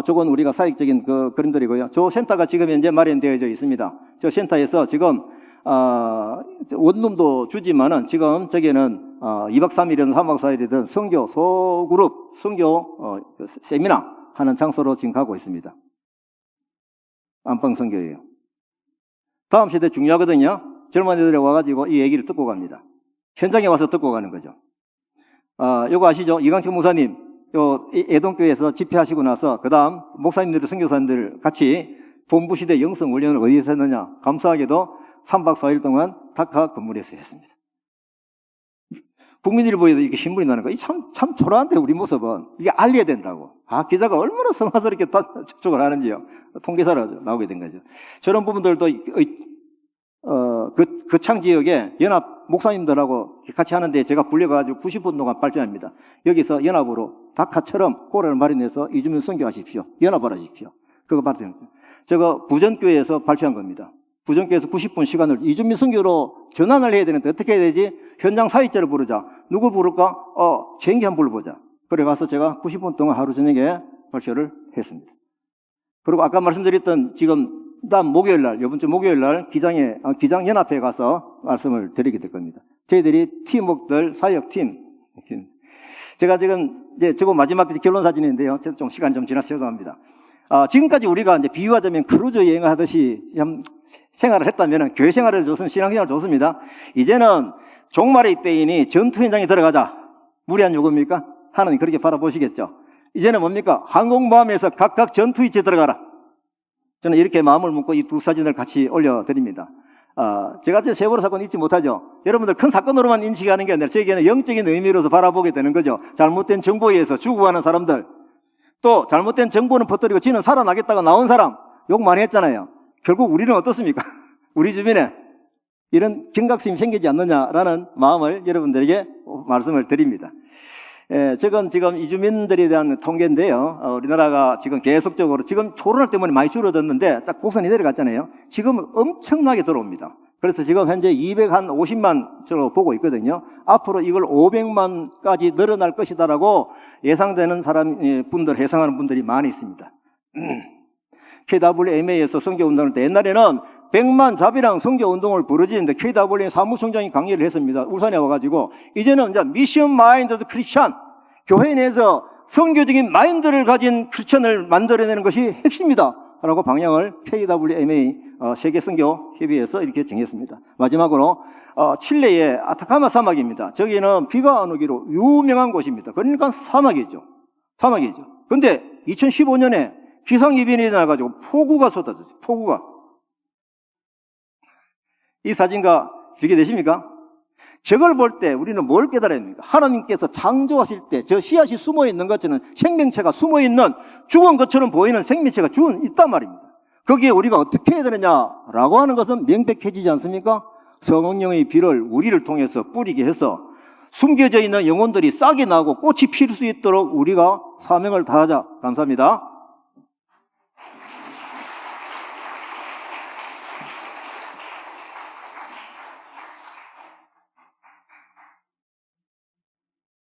저건 우리가 사역적인 그림들이고요. 저 센터가 지금 현재 마련되어져 있습니다. 저 센터에서 지금 원룸도 주지만은 지금 저기는 2박 3일이든 3박 4일이든 선교 소그룹 선교 세미나 하는 장소로 지금 가고 있습니다. 안방 선교예요. 다음 시대 중요하거든요. 젊은 애들이 와가지고 이 얘기를 듣고 갑니다. 현장에 와서 듣고 가는 거죠. 요거 아시죠? 이강철 목사님, 애동교회에서 집회하시고 나서 그 다음 목사님들, 선교사님들 같이 본부시대 영성훈련을 어디서 했느냐? 감사하게도 3박 4일 동안 다카 건물에서 했습니다. 국민일보에도 이렇게 신문이 나는 거, 참 초라한데 우리 모습은 이게 알려야 된다고. 기자가 얼마나 성화스럽게 접촉을 하는지요. 통계사로 나오게 된 거죠. 저런 부분들도 거창 지역에 연합 목사님들하고 같이 하는데 제가 불려가지고 90분 동안 발표합니다. 여기서 연합으로 다카처럼 호라를 마련해서 이주민 선교하십시오. 연합을 하십시오. 그거 발표합니다. 제가 부전교회에서 발표한 겁니다. 부전교회에서 90분 시간을 이주민 선교로 전환을 해야 되는데 어떻게 해야 되지? 현장 사역자를 부르자. 누구 부를까? 쟁기 한번 불러보자. 그래 가서 제가 90분 동안 하루 저녁에 발표를 했습니다. 그리고 아까 말씀드렸던 지금 다음 목요일 날, 이번 주 목요일 날 기장연합회에 가서 말씀을 드리게 될 겁니다. 저희들이 팀워크들, 사역팀. 제가 지금 이제 저거 마지막 결론 사진인데요. 좀 시간이 좀 지나서 죄송합니다. 지금까지 우리가 이제 비유하자면 크루즈 여행을 하듯이 생활을 했다면 교회 생활을 좋습니다. 신앙생활 좋습니다. 이제는 종말의 때이니 전투 현장에 들어가자. 무리한 요구입니까? 하나님 그렇게 바라보시겠죠. 이제는 뭡니까? 항공모함에서 각각 전투 위치에 들어가라. 저는 이렇게 마음을 먹고 이 두 사진을 같이 올려드립니다. 제가 저 세월호 사건 잊지 못하죠. 여러분들 큰 사건으로만 인식하는 게 아니라 저에게는 영적인 의미로서 바라보게 되는 거죠. 잘못된 정보에 의해서 죽어가는 사람들, 또 잘못된 정보는 퍼뜨리고 지는 살아나겠다고 나온 사람 욕 많이 했잖아요. 결국 우리는 어떻습니까? 우리 주변에 이런 경각심이 생기지 않느냐라는 마음을 여러분들에게 말씀을 드립니다. 저건 지금 이주민들에 대한 통계인데요. 우리나라가 지금 계속적으로 지금 코로나 때문에 많이 줄어들었는데 딱 곡선이 내려갔잖아요. 지금 엄청나게 들어옵니다. 그래서 지금 현재 250만 저로 보고 있거든요. 앞으로 이걸 500만까지 늘어날 것이다라고 예상되는 분들, 예상하는 분들이 많이 있습니다. KWMA에서 선교운동을 할 때 옛날에는 100만 자비랑 선교운동을 부르지는데 KWM 사무총장이 강의를 했습니다. 울산에 와가지고 이제는 이제 미션 마인드드 크리스천, 교회 내에서 선교적인 마인드를 가진 크리스천을 만들어내는 것이 핵심이다 라고 방향을 KWMA 세계선교협의회에서 이렇게 정했습니다. 마지막으로 칠레의 아타카마 사막입니다. 저기는 비가 안 오기로 유명한 곳입니다. 그러니까 사막이죠. 그런데 2015년에 기상이변이 나가지고 폭우가 쏟아졌어요. 폭우가. 이 사진과 비교되십니까? 저걸 볼 때 우리는 뭘 깨달아야 됩니까? 하나님께서 창조하실 때 저 씨앗이 숨어 있는 것처럼 생명체가 숨어 있는 죽은 것처럼 보이는 생명체가 있단 말입니다. 거기에 우리가 어떻게 해야 되느냐라고 하는 것은 명백해지지 않습니까? 성령의 비를 우리를 통해서 뿌리게 해서 숨겨져 있는 영혼들이 싹이 나고 꽃이 필 수 있도록 우리가 사명을 다하자. 감사합니다.